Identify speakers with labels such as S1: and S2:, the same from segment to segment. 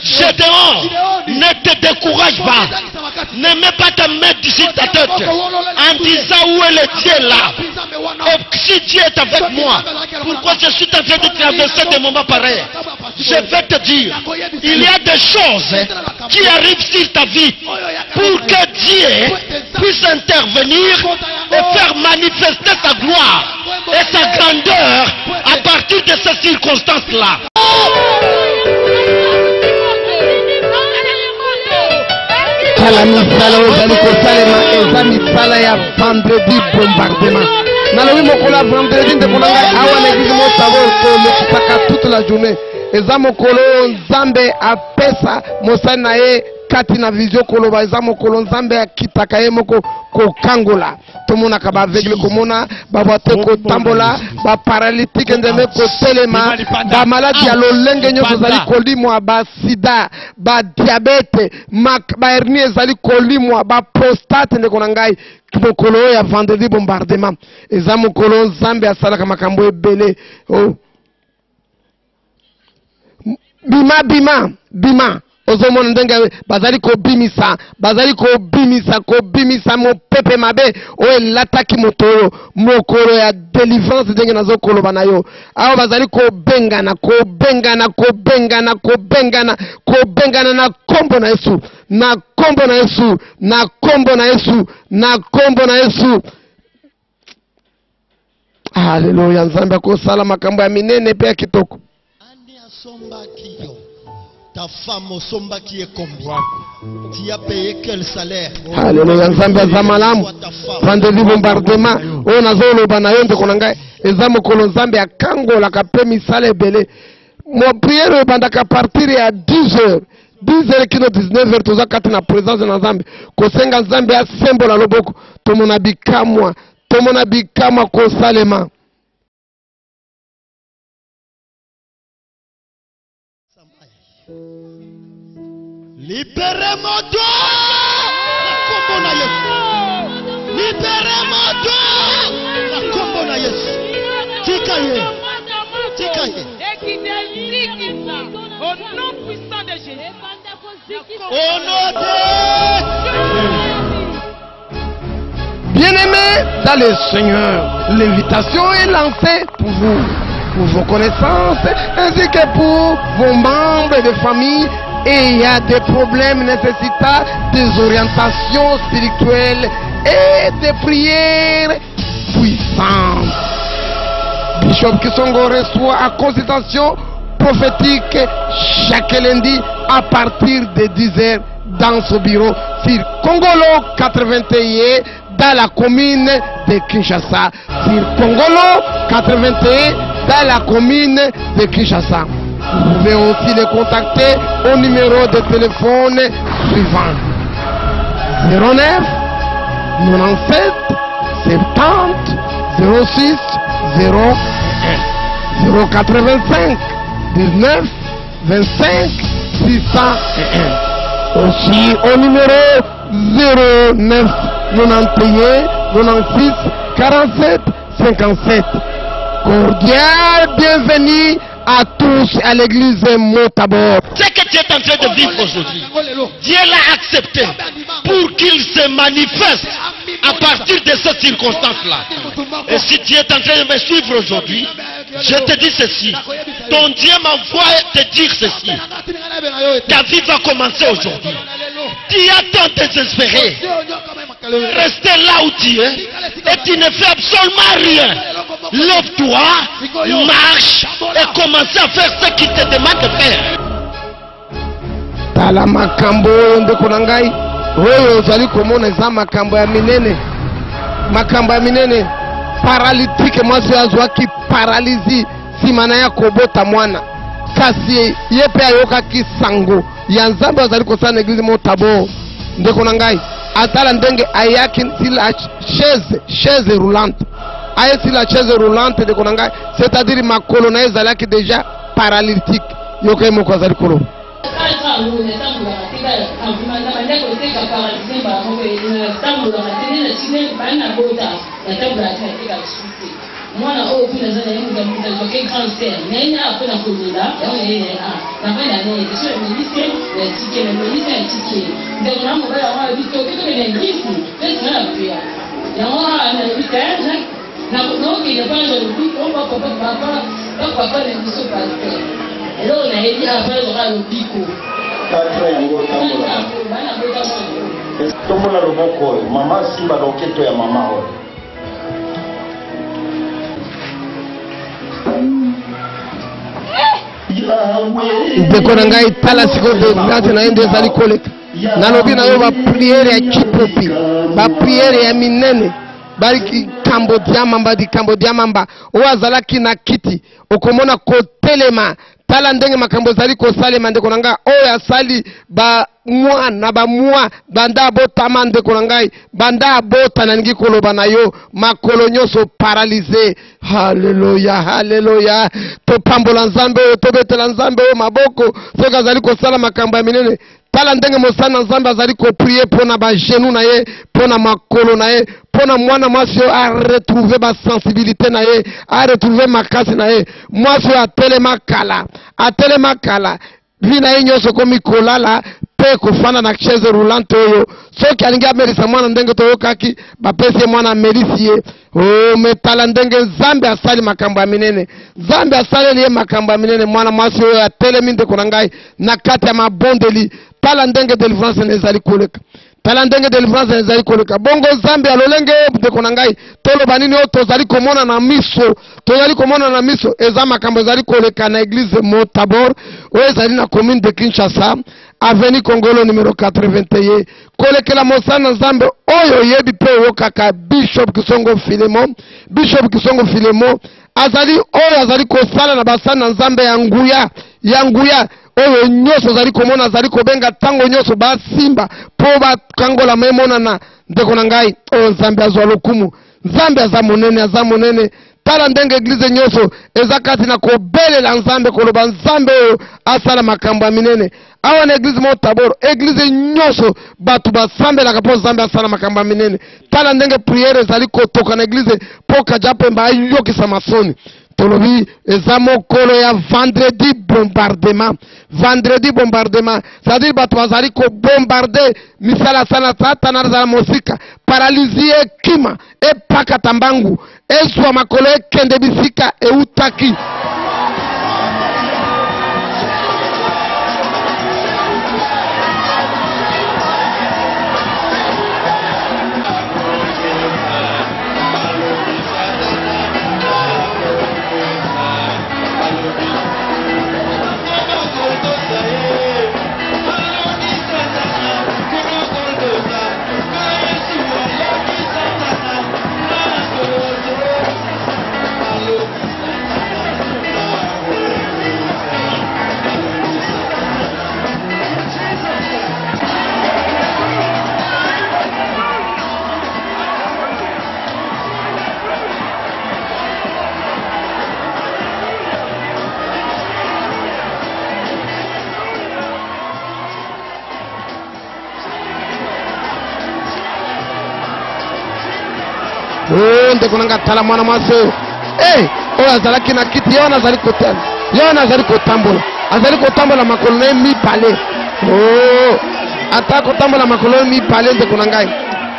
S1: Gédéon, ne te décourage pas. Ne mets pas ta main sur ta tête en disant où est le Dieu là. Et si Dieu est avec moi, pourquoi je suis en train de traverser des moments pareils? Je vais te dire, il y a des choses qui arrivent sur ta vie pour que Dieu puisse intervenir et faire manifester sa gloire et sa grandeur à partir de ces circonstances-là.
S2: La misala ozali kosalema eza misala ya vendredi bombardement. Nalobi mokolo ya vendredi ndeko na ngai awa na eglise motabo kolekisaka toute la journée. Eza mokolo Nzambe apesa mosali na ye kati na vision koloba. Eza mokolo Nzambe akitaka ye moko kokangola. Tomonaka ba aveugle komona, ba boite kotambola, ba paralytique ndeme kotelema, ba maladie ya lolenge nyonso ezali kolimwa, ba sida, ba diabete, ba hernie ezali kolimwa, ba prostate ndeko na ngai. Mokolo ya vendredi bombardement. Eza mokolo Nzambe asalaka makambo ebele. Oh. Bima. Ozomona ndenge bazali ko bimisa mo pepe mabe o elataki moto mokolo ya délivrance ndenge nazo koloba na yo. Aho bazali ko bengana na kombo na Yesu, na kombo na Yesu. Haleluya. Nzambe akosala makambo ya minene pe ya kitoko.
S3: Ta femme au somba qui est combien? Tu as payé quel salaire?
S2: Alléluia. Nzambe azamalamu. Vendredi bombardement. O nazolo bana yonde konanga. Ezamo kolo Nzambe akangola kape misale bele. Mo prière bandaka partir ya 10h. 10h kino 19h toza kati na présence na Nzambe. Kosenga Nzambe asembola loboko. Tomona bikamwa kosalema.
S3: Libérez-moi la combo na Yesu. Libérez-moi la combo na Yesu. Tikaye.
S4: Au nom puissant de Jésus.
S3: Au nom de
S2: Bien-aimés dans le Seigneur, l'invitation est lancée pour vous, pour vos connaissances, ainsi que pour vos membres de famille. Et il y a des problèmes nécessitant des orientations spirituelles et des prières puissantes. Bishop Kisongo reçoit à consultation prophétique chaque lundi à partir de 10h dans ce bureau sur Congolo 81 dans la commune de Kinshasa. Sur Congolo 81 dans la commune de Kinshasa. Vous pouvez aussi les contacter au numéro de téléphone suivant 09 97 70 06 01 085 19 25 601. Aussi au numéro 09 91 96 47 57. Cordial bienvenue à tous à l'église Motabor.
S1: Ce que tu es en train de vivre aujourd'hui, Dieu l'a accepté pour qu'il se manifeste à partir de ces circonstances-là. Et si tu es en train de me suivre aujourd'hui, je te dis ceci. Ton Dieu m'envoie te dire ceci. Ta vie va commencer aujourd'hui. Tu as tant désespéré. Restez là où tu es et tu ne fais absolument rien. Lève-toi, marche et commence à faire ce qu'il te demande de faire.
S2: Tala makambo ndeko na ngai oyo ozali komona eza makambo ya minene, paralytique mwasi azwaki paralysie nsima na ya kobota mwana kasi ye pe ayokaki sango ya Nzambe azali kosala na eglise Motabo. Ndeko na ngai atala ndenge ayaki sila chaise roulante, aye sila chaise roulante ndeko na ngai, c'est-à-dire makolo na ezalaki déjà paralytique yokai moko azali kolo.
S5: Moi, là, au bout de la zone, il y a un cancer. Mais il y a un peu de comédie. Il y a un peu d'année. Je suis un médecin, le ticket, le médecin, le ticket. Donc, là, on va dire que c'est un griffe. C'est un peu. Il y a un médecin. Donc, il n'y a pas de griffe. On va pas de mission pasteur. Et là, on a dit après, on aura le pico.
S6: Tomola loboko, mama simba loketo ya mama o.
S2: Ndeko na ngai tala siko de na ende zali koleka. Nalobi na yo ba priere ya chipopi, ba priere ya minene. Bariki kambo diamamba di kambo diamamba. Owazalaki na kiti, okomona kotelema. Tala ndenge makambo zali ko salema ndeko na ngai oyo asali ba mwana ba mwa banda bota mande ko na ngai banda bota na ngi koloba na yo makolo nyoso paralysé. Haleluya, haleluya. To pambola nzambe to betela nzambe maboko soka zali ko sala makambo ya minene. Tala ndenge mosana nzambe azali ko prier pona ba genou na ye, pona makolo na ye, pona mwana mwasi a retrouver ba sensibilité na ye, a retrouver makasi na ye. Mwasi a telema kala vina ye nyonso komi kolala pe kofana na chaise roulante oyo soki alingi amelisa mwana ndenge toyokaki bapesi mwana amelisi ye. Oh, metala ndenge nzambe asali makambo ya minene, nzambe asali ye makambo ya minene. Mwana mwasi oyo atelemi ndeko na ngai na kati ya mabondeli. Tala ndenge delivrance nezali koleka, tala ndenge delivrance nezali koleka. Bongo nzambe alolenge ndeko na ngai toloba nini oyo tozali komona na miso, tozali komona na miso eza makambo ezali koleka na église Motabor oyo ezali na commune de Kinshasa avenue Congolo numéro 81. kolekela mosana nzambe oyo yebi pe oyokaka Bishop Kisongo Filemon azali oyo azali kosala na basana nzambe ya nguya oyo nyoso zali komona zali kobenga tango nyoso basimba po bakangola memona na ndeko na ngai oyo nzambe azwa lokumu. Nzambe aza monene. Tala ndenge eglize nyoso eza kati na kobelela nzambe koloba nzambe oyo asala makambo ya minene. Awa na eglize Motaboro eglize nyoso batu basambelaka po nzambe asala makambo ya minene. Tala ndenge priere ezali kotoka na eglize po Kajapemba ayokisa masoni. Tolobi eza mokolo ya vendredi bombardement. C'est-à-dire batu bazali ko bombarder misala sana satana za mosika paralysie kima e paka tambangu ezwa makolo ekende bisika e utaki. Ndeko nanga tala mwana mwasi oyo azalaki na kiti yo nazali kotambola azali kotambola makolo na ye mibale. Ata kotambola makolo ye mibale ndeko na ngai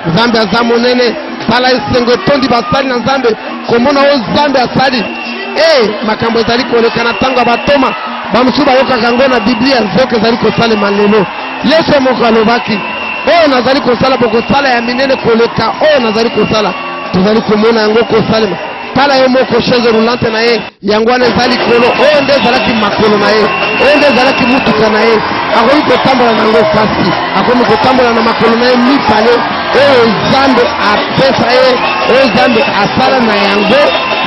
S2: nzambe aza monene. Tala esengo etondi basali na nzambe komona oyo nzambe asali makambo ezali koleka na ntango ya batoma bamosusu bayokaka yango na biblia nzoka ezali kosalema lelo. Yesu moko alobaki oyo nazali kosala bokosala ya minene koleka oyo nazali kosala tozali komona yango kosalema. Tala ye moko chaise roulante na ye yango wana ezali kolo oyo nde ezalaki makolo na ye oyo nde ezalaki mutuka na ye akomi kotambola na yango kasi akomi kotambola na makolo na ye mibale oyo nzambe apesa ye oyo nzambe asala na yango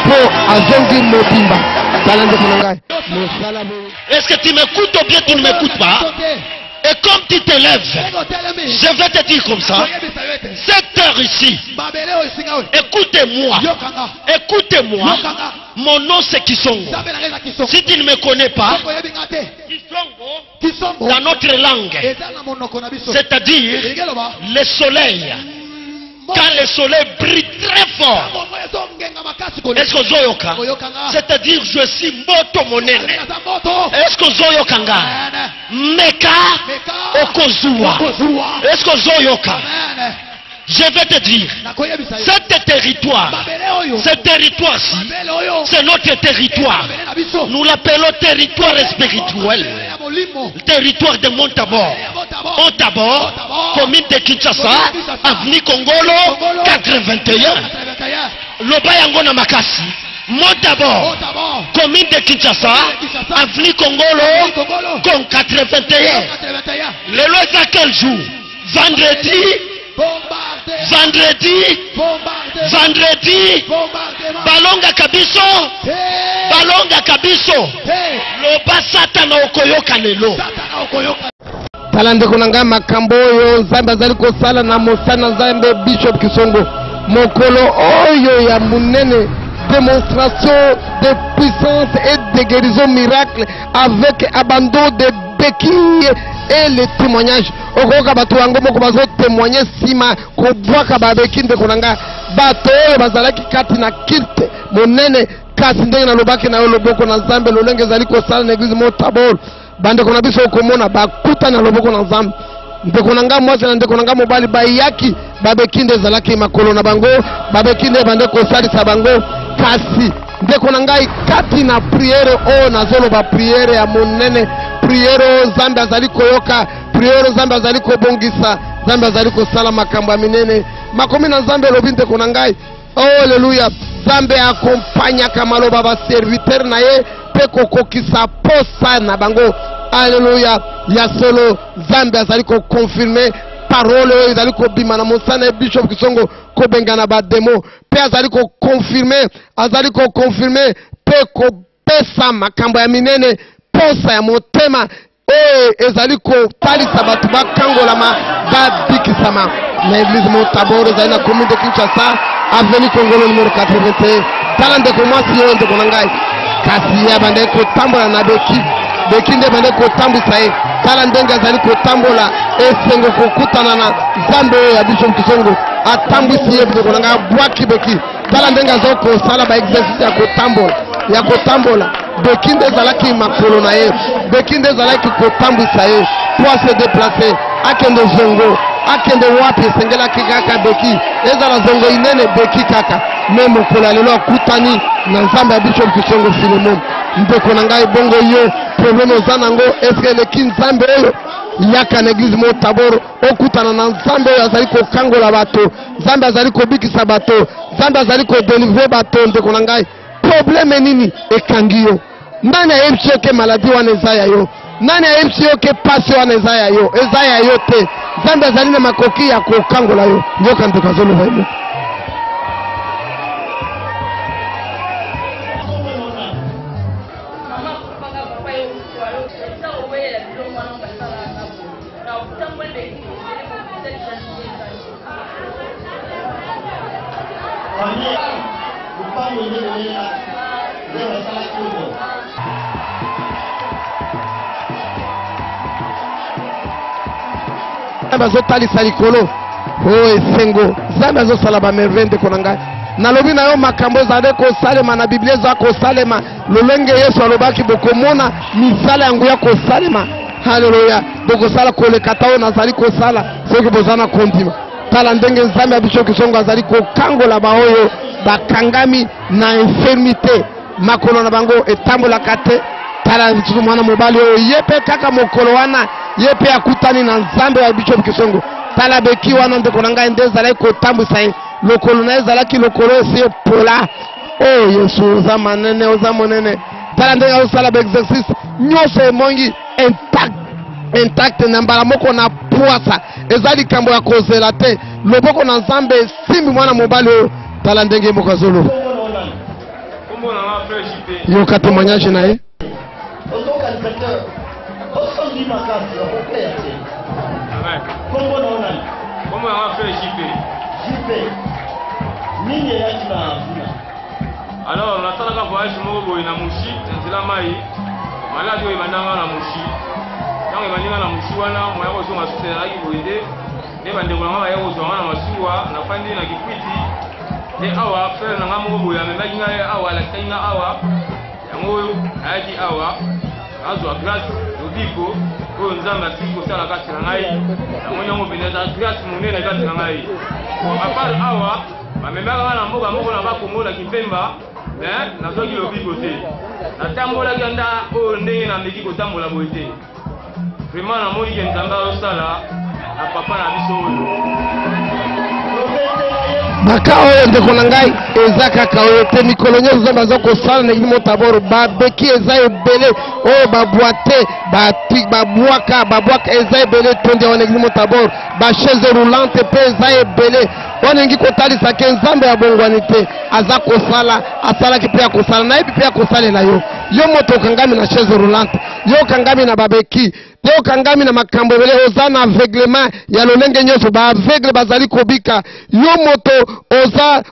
S2: po azongi mobimba. Tala ndeko na ngai mosala boye.
S1: Est-ce que tu m'écoutes ou bien tu ne m'écoutes pas? Et comme tu te lèves, je vais te dire comme ça, cette heure ici, écoutez-moi, mon nom c'est Kisongo. Si tu ne me connais pas, Kisongo, dans notre langue, c'est-à-dire le soleil. Quand le soleil brille très fort. Est-ce que Zoyoka? C'est-à-dire, je suis moto monene. Est-ce que Zoyokanga? Meka Okozua. Est-ce que Zoyoka? Je vais te dire, ce territoire-ci, c'est notre territoire. Nous l'appelons territoire spirituel. Le territoire de Montabor. Montabor, commune de Kinshasa, avenue Kongolo, 81. Lobayangona Makasi. Montabor, commune de Kinshasa, avenue Kongolo, con 81. Le loi à quel jour? Vendredi, balonga kabiso, loba satana okoyoka lelo.
S2: Talande konanga makambo yo Nzambe azali kosala na mosana Nzambe Bishop Kisongo mokolo oyo ya munene, démonstration de puissance et de guérison miracle avec abandon de béquilles et les témoignages. Okoka bato wango moko bazo témoigner sima ko bwaka babekinde konanga bato bazalaki kati na kilte monene kasi ndenge na lobaki na loboko na Nzambe lolenge zali kosala na église Montabor bande kona biso komona bakuta na loboko na Nzambe ndeko nanga mwasi na ndeko nanga mobali bayaki babekinde zalaki makolo na bango babekinde bande kosalisa bango kasi ndeko nanga kati na priere o na zolo ba priere ya monene priere Nzambe azali koyoka priere Nzambe azali kobongisa Nzambe azali kosala makambo ya minene makomi na Nzambe lobi ndeko nangai oh haleluya Nzambe akompanya kamaloba ba serviteur na ye pe kokokisa posa na bango haleluya ya solo Nzambe azali ko confirmer parole oyo ezali kobima na mosana Bishop Kisongo kobengana ba demo pe azali ko confirmer pe kopesa makambo ya minene posa ya motema ezali kotalisa bato bakangolama badikisama na église Montabor ezali na commune de Kinshasa avenue Kongolo numéro 81. Tala ndeko mwasi yo ndeko na ngai kasi ya bande kotambola na beki nde bande kotambwisa ye tala ndenge azali kotambola esengo kokutana na Nzambe ya Bishop Kisongo atambwisi ye ndeko na ngai bwaki beki tala ndenge azo kosala ba exercice ya kotambola bekinde zalaki makolo na ye bekinde zalaki kotambwisa ye pour se déplacer akende zongo akende wapi esengelaki kaka beki ezala zongo inene beki kaka me mokolo lelo akutani na Nzambe ya Bishop Kisongo Filemon ndeko na ngai bongo yo problème oza nango eske eleki Nzambe oyo yaka na église Montabor okutana na Nzambe oyo azali kokangola bato Nzambe azali kobikisa bato Nzambe azali kodélivrer bato ndeko na ngai problème nini ekangi yo nani ayebisi yo ke maladi wana eza ya yo nani ayebisi yo ke pasi wana eza ya yo te Nzambe azali na makoki ya kokangola yo nyoka ndeko azoloba yo bazotalisa likolo esengo Nzambe azosala bamerveille ndeko na ngai nalobi na yo makambo ezali kosalema na Biblia eza kosalema lolenge Yesu alobaki bokomona misala yango ya kosalema haleluya bokosala kolekata oyo nazali kosala soki boza na kondima tala ndenge Nzambe ya Bishop Kisongo azali kokangola baoyo bakangami na infirmité makolo na bango etambolaka te tala lisusu mwana mobali oyo ye pe kaka mokolo wana ye pe akutani na Nzambe ya Bishop Kisongo tala beki wana ndeko na ngai nde ezalaki kotambwisa ye lokolo na ye ezalaki lokolo esi epola oh Yesu oza manene oza monene tala ndenge azosala baexercice nyonso emongi intact na mbala moko na pwasa eza likambo ya kozela te loboko na Nzambe esimbi mwana mobali oyo tala ndenge moko azoloba yoka témoignage na ye
S7: alors nasalaka voyage moko boye na Mushi nzela mai maladi oyo ebandanga na Mushi ntango ebandinga na Mushi wana moya kozonga susu ezalaki boye nde bandeko nanga baya kozwanga na masuwa nafandi na Kikwiti te awa frère nanga moko boya memaki ngai awa alakisaki nga awa yango oyo ayaki awa azwa grâce lobiko oyo nzambe asili kosala kati na ngai yango nyongo pene eza grâce monene kati na ngai apart awa bamemaka nga na mboka moko na bakongola kimpemba nazwaki lobiko te natambolaki anda oyo ndenge nameki kotambola boye te vraiment namoni ke nzambe azosala na papa na biso oyo
S2: baka oyo ndeko na ngai eza kaka oyo te mikolo nyonso nzambe aza kosala na elimo taboro babeki eza ebele oyo babwate babwaka eza ebele tondi awa na elimo taboro bachaise roulante mpe eza ebele oningi kotalisa ke nzambe ya bongwani te aza kosala asalaki mpe ya kosala nayebi mpe ya kosalela yo moto okangami na chaise roulante yo okangami na babeki te okangami na makambo ebele oza na aveuglement ya lolenge nyonso baaveugle bazali kobika yo moto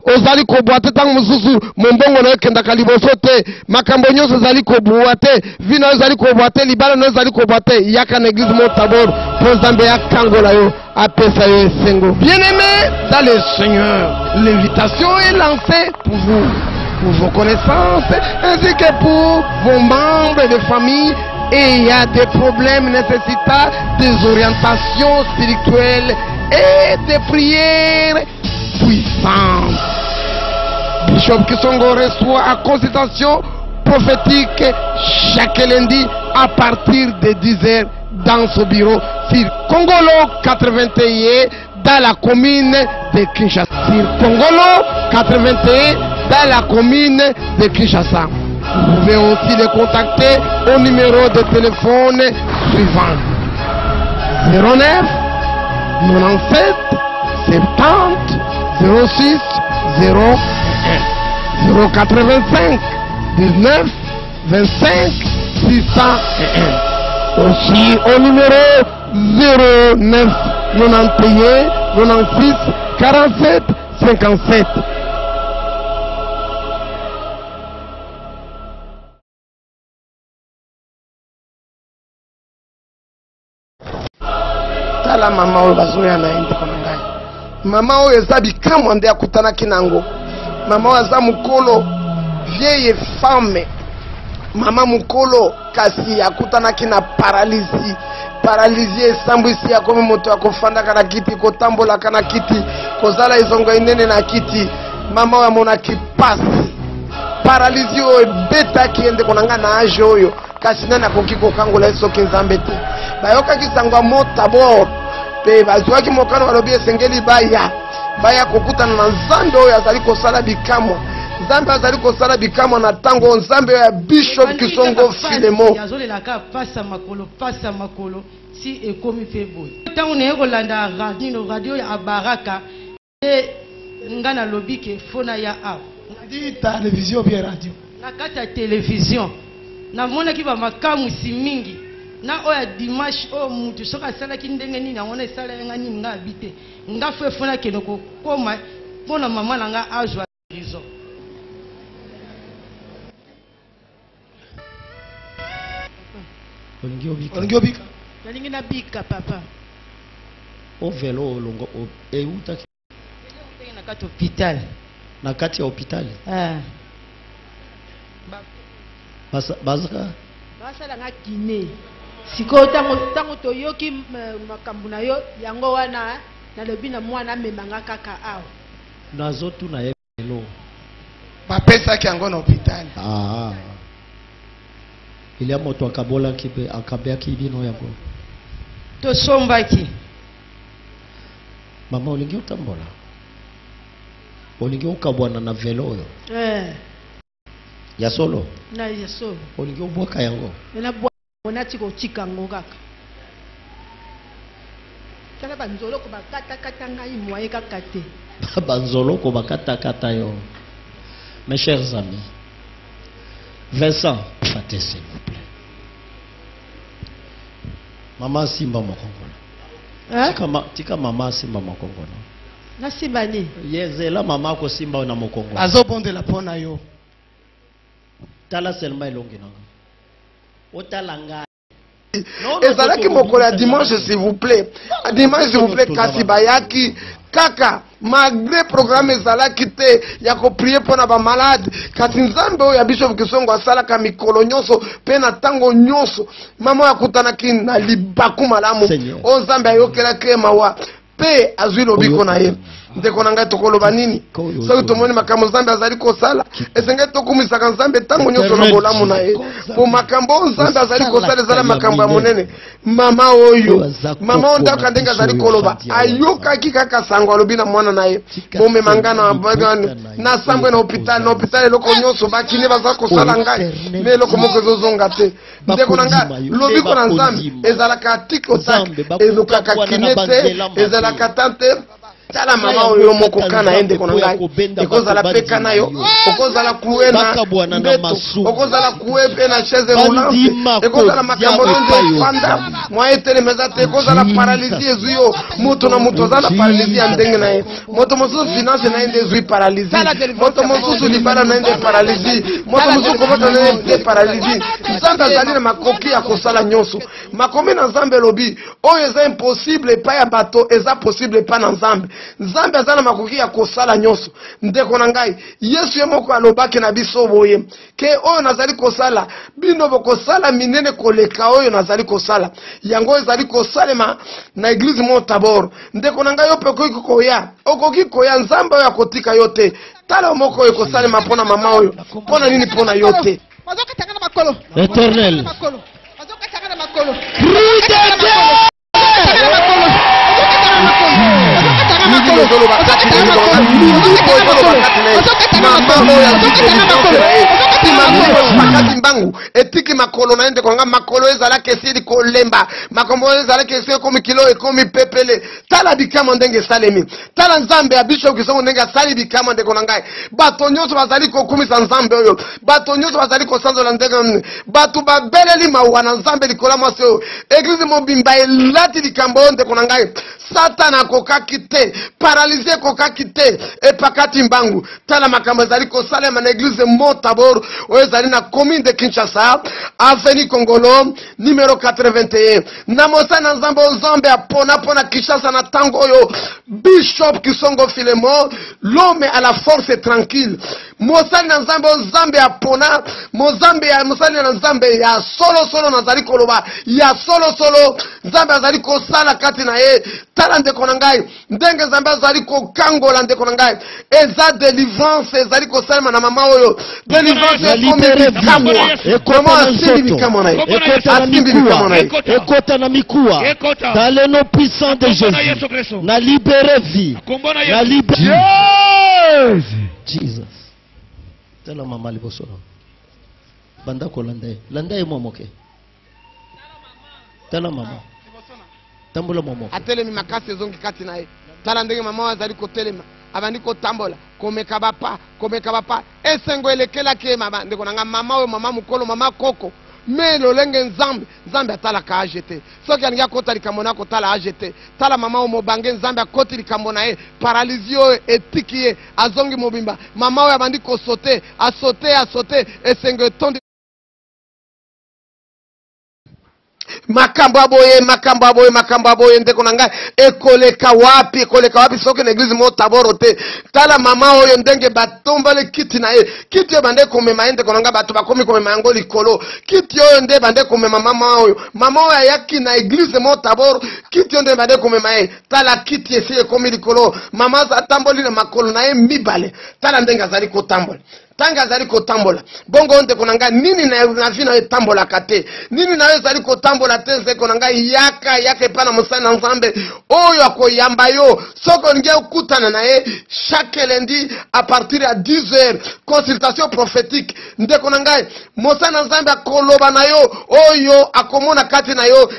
S2: ozali kobwa te ntango mosusu mombongo na yo ekendaka liboso te makambo nyonso ezali kobwa te vi na yo ezali kobwa te libala na yo ezali kobwa te yaka na eglise motabor mpo nzambe akangola yo apesa yo esengo. Bien-aimés dans le Seigneur, l'invitation est lancée pour vous, pour vos connaissances ainsi que pour vos membres de famille. Et il y a des problèmes nécessitant des orientations spirituelles et des prières puissantes. Bishop Kisongo reçoit à consultation prophétique chaque lundi à partir de 10h dans ce bureau sur Congolo 81 dans la commune de Kinshasa. Sur Congolo 81 dans la commune de Kinshasa. Vous pouvez aussi les contacter au numéro de téléphone suivant 09 97 70 06 01 085 19 25 601. Aussi au numéro 09 91 96 47 57. Tala mama oyo bazoya na ende kona ngai. Mama oyo eza bikamwa nde akutanaki nango. Mama oyo aza mukolo vieille femme. Mama mukolo kasi akutanaki na paralysie. Paralysie esambwisi akomi moto akofandaka na kiti, kotambolaka na kiti, kozala ezongo inene na kiti. Mama oyo amonaki pasi. Paralysie oyo ebetaki ende kona ngai na age oyo. Kasi nani akoki kokangola soki nzambe te. Bayokaki sango motabor pe bazwaki mokano balobi esengeli baya kokutana na nzambe oyo azali kosala bikamwa. Nzambe azali kosala bikamwa na tango nzambe ya Bishop Kisongo Filemo
S4: yazolelaka pasa makolo si ekomi febo tango ne kolanda radio ya Baraka e ngana lobike fona ya a
S2: di télévision bien radio
S4: na kata télévision na mona ki ba makamu si mingi na oya dimanche o mutu soka sala ki ndenge nini ngona sala nga nini nga habite nga fefona keno ko koma pona mama na nga azwa rizo
S3: olingi obika
S4: nalingi na bika papa
S3: o velo olongo eutaki
S4: na kati hôpital
S3: na kati ya hôpital bazaka
S8: basala nga kine siko tango toyoki makambo na yo yango wana nalobi na mwana amemanga kaka awa
S3: nazotuna ye velo
S2: bapesaki yango na hôpital.
S3: Il y a moto akabola kibe akabeaki bino yango
S4: tosombaki
S3: mama olingi utambola olingi ukabwana na velo oyo ya solo
S8: na ya solo
S3: olingi ubwaka yango
S8: na bwana tiko tika ngo kaka tala banzolo ko bakata ngai moye kaka te
S3: banzolo ko bakata yo. Mes chers amis, Vincent, fatez s'il vous plaît. Maman Simba Mokongo. Tika Maman Simba Mokongo.
S8: Na Simba ni.
S3: Yezela Maman ko Simba na Mokongo.
S2: Azo bonde la pona yo.
S3: Tala selma elongi nanga. Otalanga.
S2: Ezalaki mokolo ya dimanche s'il vous plaît. Dimanche s'il vous plaît kasi bayaki kaka malgré programme ezalaki te ya koprier mpo na bamalade kasi nzambe oyo ya Bishop Kisongo asalaka mikolo nyonso mpe na ntango nyonso mama oyo akutanaki na libaku malamu oyo nzambe ayokelaki ye mawa mpe azwi lobiko na ye ndeko na ngai tokoloba nini soki tomoni makambo nzambe azali kosala esengeli tokumisaka nzambe ntango nyonso na bolamu na ye po makambo oyo nzambe azali kosala ezala makambo ya monene mama oyo ndako ndenge azali koloba ayokaki kaka sango alobi na mwana na ye bomema nga na sambwe na hôpital eloko nyonso bakine baza kosala ngai me eloko moko ezozonga te ndeko na ngai lobiko na nzambe ezalaka tikotak elokaka kine te ezalaka tante tala mama oyo moko kana ende kona ngai ekozala peka nayo okozala kuwe na mbeto okozala kuwe pe na chaise roulante ekozala makambo nde fanda mwa telemeza te ekozala paralysie ezuyo moto na moto azala paralysie ya ndenge na ye moto mosusu finance na ende ezui paralysie moto mosusu libala na ende paralysie moto mosusu kobota na ende paralysie nzambe azali na makoki ya kosala nyonso makomi na nzambe lobi oyo eza impossible epai ya bato eza possible epai na nzambe nzambe azana makoki ya kosala nyonso ndeko na ngai yesu ye moko alobaki na biso boye ke oyo nazali kosala bino bokosala minene koleka oyo nazali kosala yango ezali kosalema na eglise mo Tabor ndeko na ngai yo pe okoki koya nzambe oyo akotika yo te tala moko oyo kosalema mpona mama oyo mpona nini mpona yo te
S3: Éternel
S2: mbangu etiki makolo na ende konga makolo ezala kesili kolemba makombo ezala kesili komi kilo ekomi pepele tala bikama ndenge salemi tala nzambe ya Bishop Kisongo ndenge sali bikama ndeko na ngai bato nyonso bazali kokumisa nzambe oyo bato nyonso bazali kosanzola ndenge bato babeleli mawa na nzambe likola mwasi oyo eglise mobimba elati likambo ndeko na ngai Satana kokaki te paralyser kokaki te epakati mbangu tala makambo ezali kosalema na eglise mo Tabor oyo ezali na commune de Kinshasa avenue Kongolo numéro 81 na mosana nzambe apona Kinshasa na tango oyo Bishop Kisongo Philemon l'homme à la force tranquille mosali na nzambe apona mosali na nzambe ya solo nazali koloba ya solo nzambe azali kosala kati na ye tala ndeko na ngai ndenge nzambe azali kokangola ndeko na ngai eza délivrance ezali kosalema na mama oyo délivrance
S3: ekota na mikuwa dans le puissant de Jésus na libéré vie na libéré Jesus tala mama liboso banda ko landa ye momoke tala mama tambola momo
S2: atelemi makasi ezongi kati na ye tala ndenge mama azali kotelema abandi kotambola komeka bapa esengo elekelaki ye mama ndeko nanga mama oyo mama mukolo mama koko me lolenge nzambe atalaka age te soki alingi akota likambo na kotala age te tala mama oyo mobange nzambe akoti likambo na ye paralysie oyo etiki ye azongi mobimba mama oyo abandi kosote asote esengo etondi makambo aboye ndeko na ngai ekoleka wapi soki na eglise mo Tabor te tala mama oyo ndenge batombale kiti na ye kiti oyo bande komema ye ndeko na ngai bato bakomi komema yango likolo kiti oyo nde bande komema mama oyo ayaki na eglise mo Tabor kiti oyo nde bande komema ye tala kiti esi ekomi likolo mama atamboli na makolo na ye mibale tala ndenge azali kotambola tanga azali kotambola bongo ndeko na ngai nini na vi na etambolaka te nini na yo ezali kotambola te ndeko na ngai yaka epa na mosali na nzambe oyo akoyamba yo soko olingi okutana na ye chaque lundi à partir ya 10h consultation prophétique ndeko na ngai mosali na nzambe akoloba na yo oyo akomona kati na yo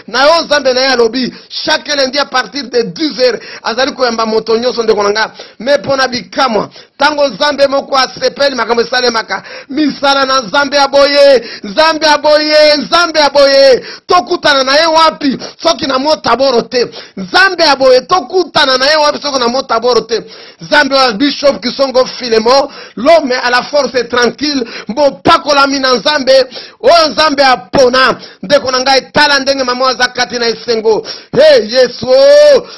S2: nzambe na ye alobi chaque lundi à partir de 10h azali koyamba moto nyonso ndeko na ngai me mpona bikamwa tango nzambe moko asepeli makambo esalemaka misala na nzambe aboye nzambe aboye nzambe aboye tokutana na ye wapi soki na motaboro te nzambe aboye tokutana na ye wapi soki na motaboro te nzambe wa Bishop Kisongo Filemo l'homme à la force tranquille mbo pakolami na nzambe oyo nzambe apona ndeko na ngai tala ndenge mama waza kati na esengo hey Yesu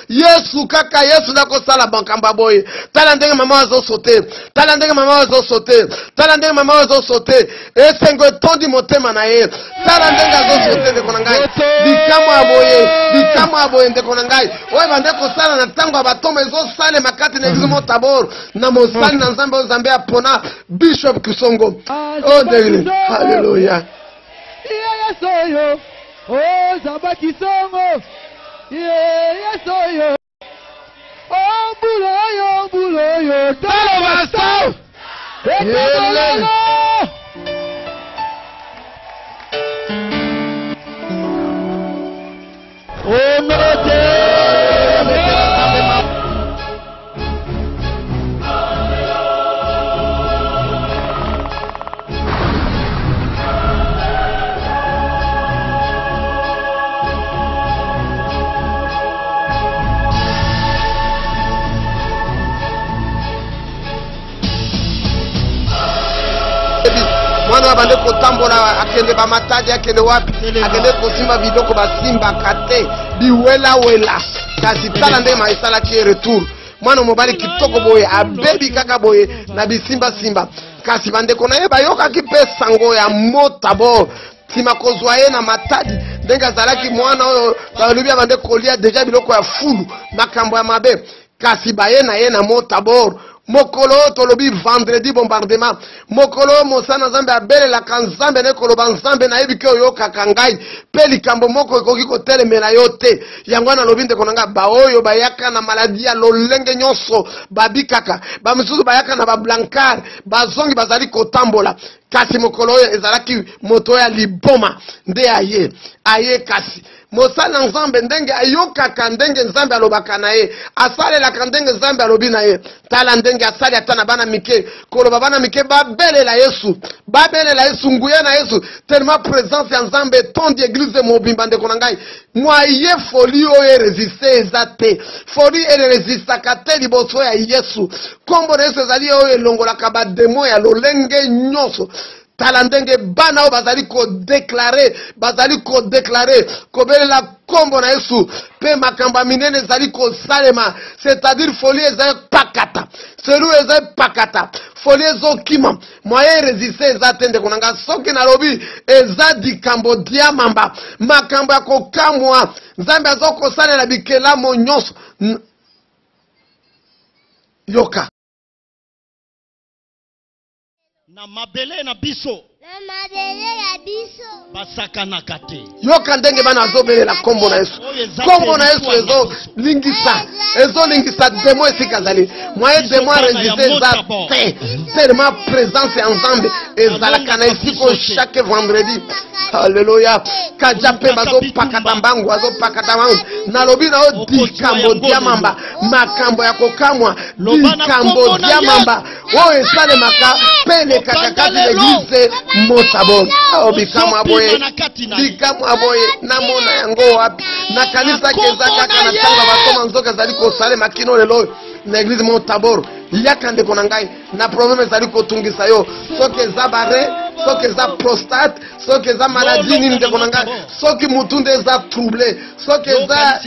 S2: Yesu kaka Yesu nakosala bankamba boye tala ndenge mama wazo sote tala ndenge mama wazo sote tala ndenge mama wazo sote esengo etondi motema na ye tala ndenge azo sote ndeko na ngai bikamo aboye ndeko na ngai oyo bande kosala na ntango ya batombe ezosale makati na eglise Motabor na mosali na nzambe oyo nzambe apona Bishop Kisongo oh degli haleluya
S9: Yesoyo oh Zamba Kisongo Yesoyo oh mbuloyo tala basta oh note
S2: mwana bande kotambola akende ba matadi akende wapi akende kosimba bidoko basimba kate biwela kasi tala nde maisala ki retour mwana mobali kitoko boye abebi kaka boye na bisimba simba kasi bande kona ye bayoka ki pe sango ya Motabor tima kozwa ye na matadi ndenge azalaki mwana oyo balobi bande kolia deja biloko ya fulu makambo ya mabe kasi baye na ye na Motabor mokolo tolobi vendredi bombardement mokolo mosana nzambe abelelaka nzambe ne koloba nzambe nayebi ke oyo kakangai pe likambo moko ekoki kotelemela yo te yango nalobi ndeko na nga baoyo bayaka na maladi ya lolenge nyonso babikaka bamisusu bayaka na bablankard bazongi bazali kotambola kasi mokolo oyo ezalaki moto ya liboma nde aye kasi mosala na nzambe ndenge ayokaka ndenge nzambe alobaka na ye asalelaka ndenge nzambe alobi na ye tala ndenge asali ata na bana mike koloba bana mike babelela yesu nguye na yesu tellement présence ya nzambe etondi eglize mobimba ndeko na ngai mwaye foli oyo eresiste eza te foli eresistaka te liboso ya yesu kombo na yesu ezali oyo elongolaka bademo ya lolenge nyonso tala ndenge bana oyo bazali kodeklare kobelela kombo na yesu pe makambo minene ezali kosalema c'est-à-dire folie ezali pakata selu ezali pakata folie ezokima moyen resiste eza te ndeko na nga soki nalobi eza dikambo diamamba makambo ya kokamwa nzambe azokosalela bikelamo nyonso yoka
S3: na mabele na biso basakanaka te
S2: yoka ndenge bana azobelela kombo na yesu ezolingisa demo esika zali moye demo resiste eza te tellement présence ya nzambe ezalaka na esiko chaque vendredi Alléluia. Kaja pe bazopakata mbangu bazopakata mbangu nalobi na o dikambo diamamba makambo ya kokamwa dikambo diamamba o esale maka pele kakakati l'église Motabor o bikamu aboye na mona yango wapi na kanisa kezaka kana tanga batoma nzoka zali ko sale makino lelo na église Motabor liaka ndeko na ngai na problème ezali kotungisa yo soki eza bare soki eza prostate soki eza maladie nini ndeko na ngai soki mutu nde eza troublé soki eza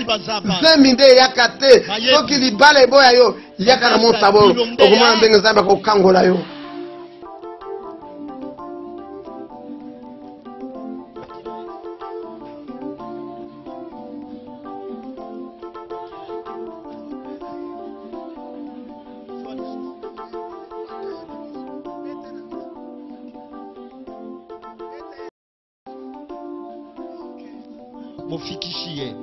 S2: zemi nde eyaka te soki libala eboya yo yaka na Motabor okomona ndenge nzambe akokangola yo.
S3: Mofikishie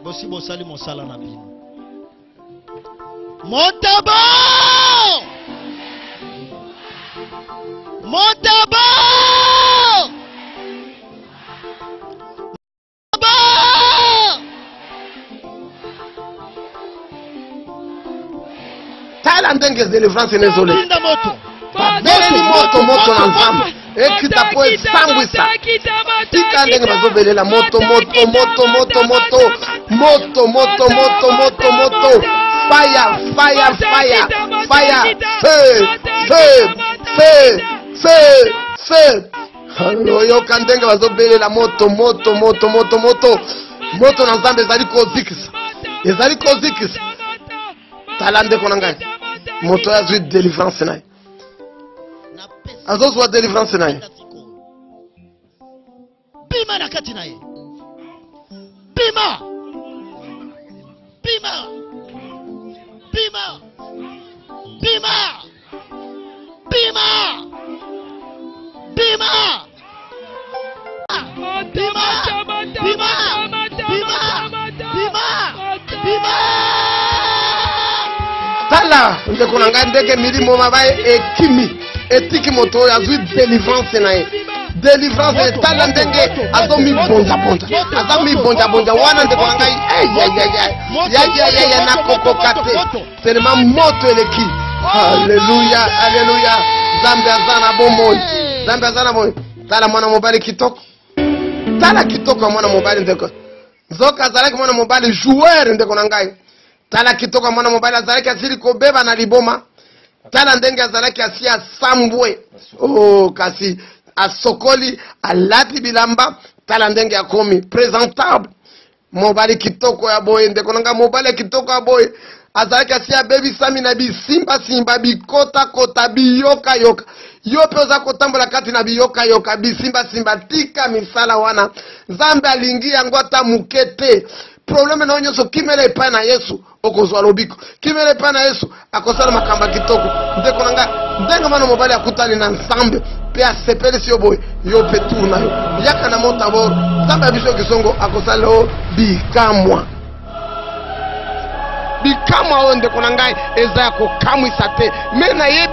S3: bosi bosali mosala na bino Motabor
S2: tala ndenge délivrance nezole
S1: Tinda moto.
S2: babeli moto na nzambe ekita po esambwisa tika ndenge bazobelela moto fire feu oyoka ndenge bazobelela moto na nzambe ezali kozikisa tala ndeko na ngai moto azwi délivrance na ye azozwa délivrance na ye
S1: Bima na kati na ye. Bima.
S2: tala ndeko na ngai ndenge milimo mabaye ekimi etiki moto oyo azwi délivrance na ye délivrance tala ndenge azomibonja wana ndeko na ngai nakokoka te tellement moto eleki. Alléluia Nzambe aza na bomoi tala mwana mobali kitoko tala kitoko mwana mobali ndeko nzoka azalaki mwana mobali joueur ndeko na ngai tala kitoko mwana mobali azalaki asili kobeba na liboma tala ndenge azalaki asi asambwe kasi asokoli alati bilamba tala ndenge akomi présentable mobali kitoko ya boye ndeko na ngai mobali kitoko ya boye azalaki asi abebisami na bisimba bikota biyoka yo pe oza kotambola kati na biyoka bisimba tika misala wana Nzambe alingi yango ata muke te. Probleme na nyonso kimela epai na Yesu okozwa lobiko, kimela epai na Yesu akosala makamba kitoko. Ndeko nanga ndenge mwana mobali akutani na Nzambe pe asepele si oboye yo pe tourna yo yaka na montambo Nzambe abiso kisongo akosala o bikamwa o ndeko nanga eza ko kamwisa te mena yebi